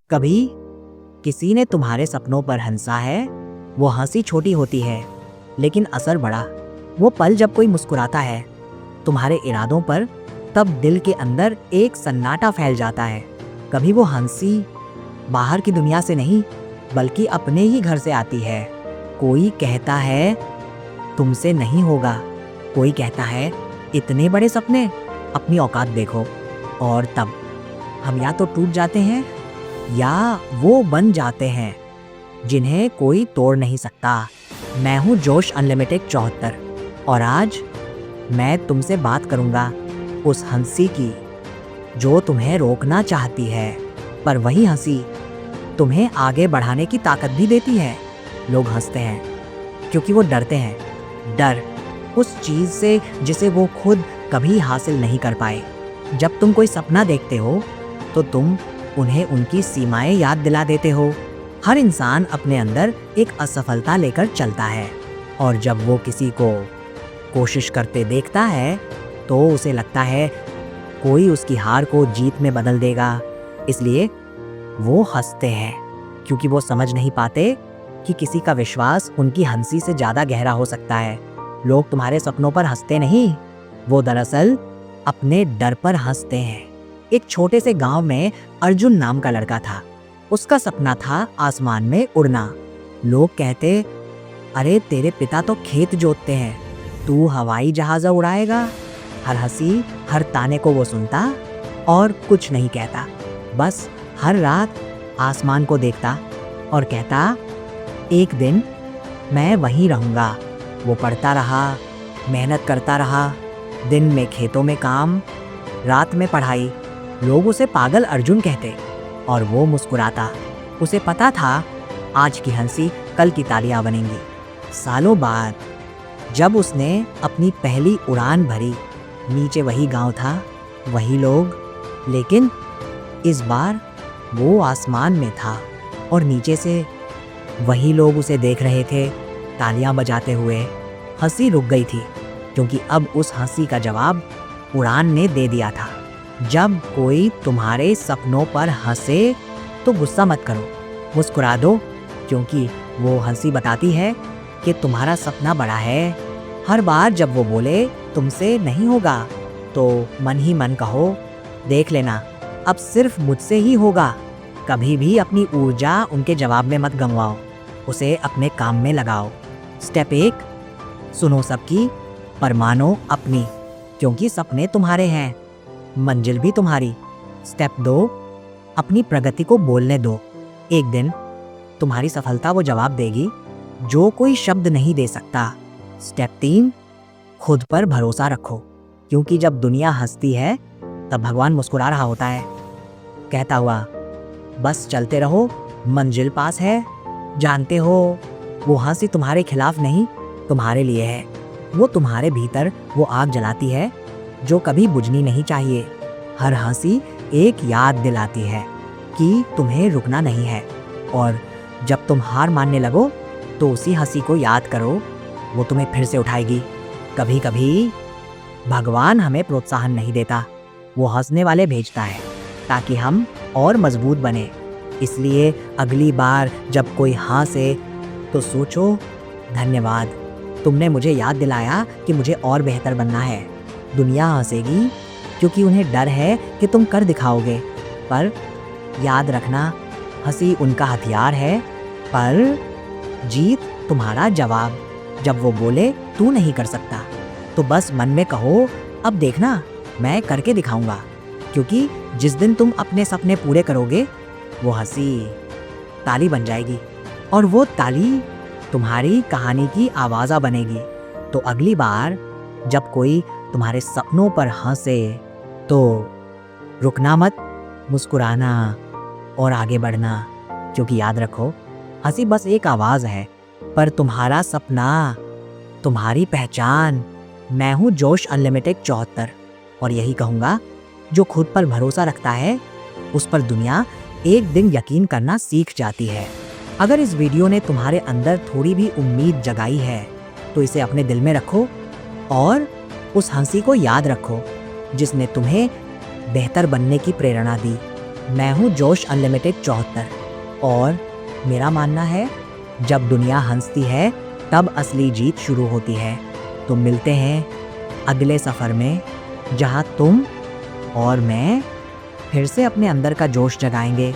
कभी किसी ने तुम्हारे सपनों पर हंसा है। वो हंसी छोटी होती है लेकिन असर बड़ा। वो पल जब कोई मुस्कुराता है तुम्हारे इरादों पर, तब दिल के अंदर एक सन्नाटा फैल जाता है। कभी वो हंसी बाहर की दुनिया से नहीं बल्कि अपने ही घर से आती है। कोई कहता है तुमसे नहीं होगा, कोई कहता है इतने बड़े सपने, अपनी औकात देखो। और तब हम या तो टूट जाते हैं या वो बन जाते हैं जिन्हें कोई तोड़ नहीं सकता। मैं हूँ जोश अनलिमिटेड 74 और आज मैं तुमसे बात करूँगा उस हंसी की जो तुम्हें रोकना चाहती है, पर वही हंसी तुम्हें आगे बढ़ाने की ताकत भी देती है। लोग हंसते हैं क्योंकि वो डरते हैं, डर उस चीज़ से जिसे वो खुद कभी हासिल नहीं कर पाए। जब तुम कोई सपना देखते हो तो तुम उन्हें उनकी सीमाएं याद दिला देते हो। हर इंसान अपने अंदर एक असफलता लेकर चलता है और जब वो किसी को कोशिश करते देखता है तो उसे लगता है कोई उसकी हार को जीत में बदल देगा। इसलिए वो हंसते हैं क्योंकि वो समझ नहीं पाते कि किसी का विश्वास उनकी हंसी से ज़्यादा गहरा हो सकता है। लोग तुम्हारे सपनों पर हंसते नहीं, वो दरअसल अपने डर पर हंसते हैं। एक छोटे से गांव में अर्जुन नाम का लड़का था। उसका सपना था आसमान में उड़ना। लोग कहते, अरे तेरे पिता तो खेत जोतते हैं, तू हवाई जहाज़ उड़ाएगा। हर हंसी हर ताने को वो सुनता और कुछ नहीं कहता। बस हर रात आसमान को देखता और कहता, एक दिन मैं वहीं रहूँगा। वो पढ़ता रहा, मेहनत करता रहा, दिन में खेतों में काम, रात में पढ़ाई। लोग उसे पागल अर्जुन कहते और वो मुस्कुराता। उसे पता था आज की हंसी कल की तालियां बनेंगी। सालों बाद जब उसने अपनी पहली उड़ान भरी, नीचे वही गांव था, वही लोग, लेकिन इस बार वो आसमान में था और नीचे से वही लोग उसे देख रहे थे तालियां बजाते हुए। हंसी रुक गई थी क्योंकि अब उस हंसी का जवाब उड़ान ने दे दिया था। जब कोई तुम्हारे सपनों पर हंसे तो गुस्सा मत करो, मुस्कुरा दो, क्योंकि वो हंसी बताती है कि तुम्हारा सपना बड़ा है। हर बार जब वो बोले तुमसे नहीं होगा तो मन ही मन कहो, देख लेना अब सिर्फ मुझसे ही होगा। कभी भी अपनी ऊर्जा उनके जवाब में मत गंवाओ, उसे अपने काम में लगाओ। स्टेप 1, सुनो सबकी पर मानो अपनी, क्योंकि सपने तुम्हारे हैं, मंजिल भी तुम्हारी। स्टेप 2, अपनी प्रगति को बोलने दो। एक दिन तुम्हारी सफलता वो जवाब देगी जो कोई शब्द नहीं दे सकता। स्टेप 3, खुद पर भरोसा रखो, क्योंकि जब दुनिया हंसती है तब भगवान मुस्कुरा रहा होता है, कहता हुआ बस चलते रहो, मंजिल पास है। जानते हो वो हंसी तुम्हारे खिलाफ नहीं, तुम्हारे लिए है। वो तुम्हारे भीतर वो आग जलाती है जो कभी बुझनी नहीं चाहिए। हर हंसी एक याद दिलाती है कि तुम्हें रुकना नहीं है, और जब तुम हार मानने लगो तो उसी हंसी को याद करो, वो तुम्हें फिर से उठाएगी। कभी कभी भगवान हमें प्रोत्साहन नहीं देता, वो हंसने वाले भेजता है ताकि हम और मजबूत बने। इसलिए अगली बार जब कोई हंसे तो सोचो, धन्यवाद, तुमने मुझे याद दिलाया कि मुझे और बेहतर बनना है। दुनिया हंसेगी क्योंकि उन्हें डर है कि तुम कर दिखाओगे, पर याद रखना हंसी उनका हथियार है, पर जीत तुम्हारा जवाब। जब वो बोले तू नहीं कर सकता तो बस मन में कहो, अब देखना मैं करके दिखाऊंगा, क्योंकि जिस दिन तुम अपने सपने पूरे करोगे वो हंसी ताली बन जाएगी और वो ताली तुम्हारी कहानी की आवाज़ा बनेगी। तो अगली बार जब कोई तुम्हारे सपनों पर हंसे तो रुकना मत, मुस्कुराना और आगे बढ़ना, क्योंकि याद रखो हंसी बस एक आवाज़ है, पर तुम्हारा सपना, तुम्हारी पहचान। मैं हूँ जोश अनलिमिटेड 74 और यही कहूँगा, जो खुद पर भरोसा रखता है उस पर दुनिया एक दिन यकीन करना सीख जाती है। अगर इस वीडियो ने तुम्हारे अंदर थोड़ी भी उम्मीद जगाई है तो इसे अपने दिल में रखो और उस हंसी को याद रखो जिसने तुम्हें बेहतर बनने की प्रेरणा दी। मैं हूँ जोश अनलिमिटेड 74 और मेरा मानना है जब दुनिया हंसती है तब असली जीत शुरू होती है। तो मिलते हैं अगले सफ़र में जहाँ तुम और मैं फिर से अपने अंदर का जोश जगाएंगे।